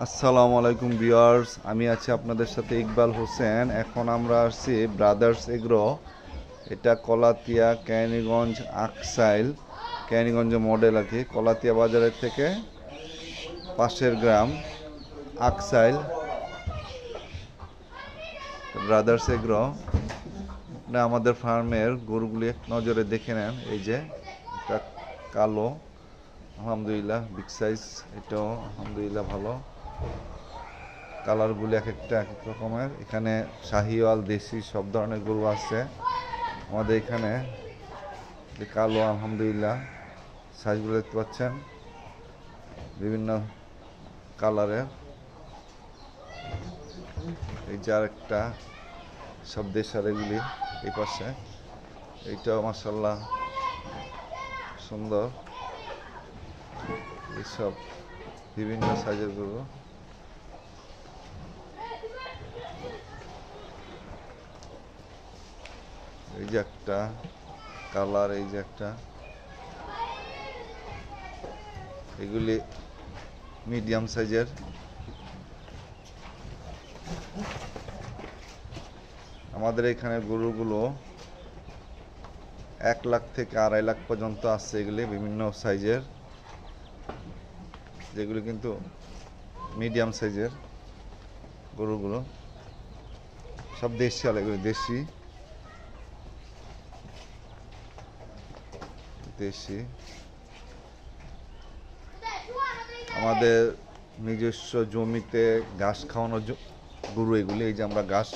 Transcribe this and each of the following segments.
আসসালামু আলাইকুম ভিউয়ার্স, আমি আছি আপনাদের সাথে ইকবাল হোসেন। এখন আমরা আসছি ব্রাদার্স এগ্রো। এটা কলাতিয়া ক্যানিগঞ্জ আকসাইল, ক্যানিগঞ্জ মডেল আর কি। কলাতিয়া বাজারের থেকে পাশের গ্রাম আকসাইল ব্রাদার্স এগ্রো। আপনি আমাদের ফার্মের গরুগুলি এক নজরে দেখে নেন। এই যে এটা কালো, আলহামদুলিল্লাহ বিগ সাইজ। এটাও আলহামদুলিল্লাহ ভালো। কালারগুলি এক একটা এক এক রকমের। এখানে শাহিওয়াল, দেশি সব ধরনের গরু আছে আমাদের এখানে। কালো আলহামদুলিল্লাহ, সাইজগুলো দেখতে পাচ্ছেন বিভিন্ন কালারের। এই যে আরেকটা, সব দেশার এগুলি এই পাশে। এইটাও মাশাআল্লাহ সুন্দর। এইসব বিভিন্ন সাইজের গরু। এই যে একটা কালার, এই যে একটা, এগুলি মিডিয়াম সাইজের। আমাদের এখানে গরুগুলো 1 লাখ থেকে 2.5 লাখ পর্যন্ত আছে। এগুলি বিভিন্ন সাইজের, যেগুলি কিন্তু মিডিয়াম সাইজের গরুগুলো সব দেশি। এগুলি দেশি দেশি আমাদের নিজস্ব জমিতে ঘাস খাওয়ানো গরু এগুলি। এই যে আমরা ঘাস,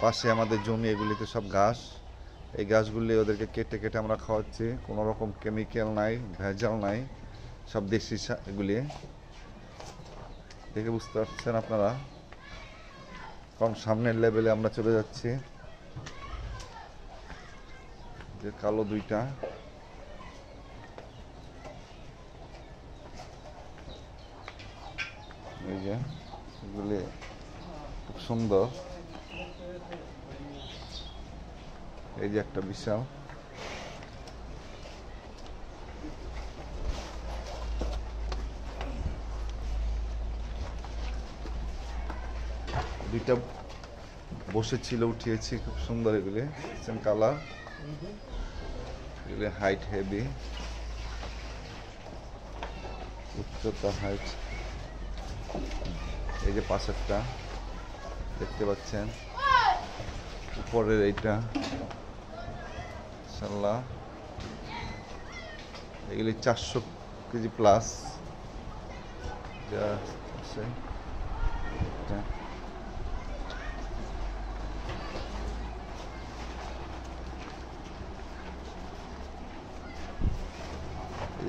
পাশে আমাদের জমি, এগুলিতে সব ঘাস। এই ঘাসগুলি ওদেরকে কেটে কেটে আমরা খাওয়াচ্ছি। কোনো রকম কেমিক্যাল নাই, ভেজাল নাই, সব দেশি এগুলি। দেখে বুঝতে পারছেন আপনারা। কারণ সামনের লেভেলে আমরা চলে যাচ্ছি। যে কালো দুইটা, এই যে এগুলি খুব সুন্দর। এই যে একটা বিশাল, দুইটা বসেছিল, উঠিয়েছি, খুব সুন্দর এগুলি। সেম কালার, এগুলি হাইট হেভি, উচ্চতা হাইট। এই যে পাশেরটা দেখতে পাচ্ছেন, উপরের এইটা ইনশাআল্লাহ এগুলি 400 কেজি প্লাস যা আছে।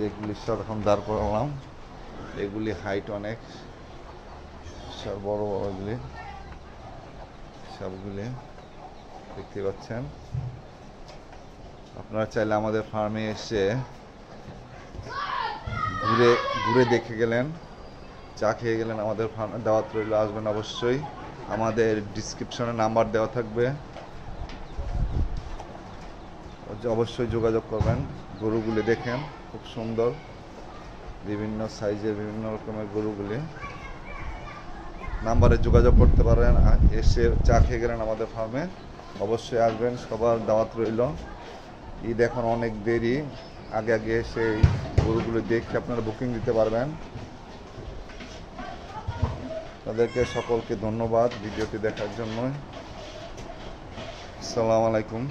এগুলি সব এখন দাঁড় করালাম। এগুলি হাইট অনেক, সব বড় বড় এগুলি, সবগুলি দেখতে পাচ্ছেন। আপনারা চাইলে আমাদের ফার্মে এসে ঘুরে ঘুরে দেখে গেলেন, চা খেয়ে গেলেন। আমাদের ফার্মে দাওয়াত রইল, আসবেন অবশ্যই। আমাদের ডিসক্রিপশনে নাম্বার দেওয়া থাকবে, অবশ্যই যোগাযোগ করবেন। গরুগুলি দেখেন, খুব সুন্দর, বিভিন্ন সাইজের, বিভিন্ন রকমের গরুগুলি। নাম্বারে যোগাযোগ করতে পারেন। এসে চা খেয়ে গেলেন আমাদের ফার্মে, অবশ্যই আসবেন। সবার দাওয়াত রইল। ঈদ এখন অনেক দেরি, আগে আগে এসে গরুগুলো দেখে আপনারা বুকিং দিতে পারবেন। তাদেরকে সকলকে ধন্যবাদ ভিডিওটি দেখার জন্য। আসসালামু আলাইকুম।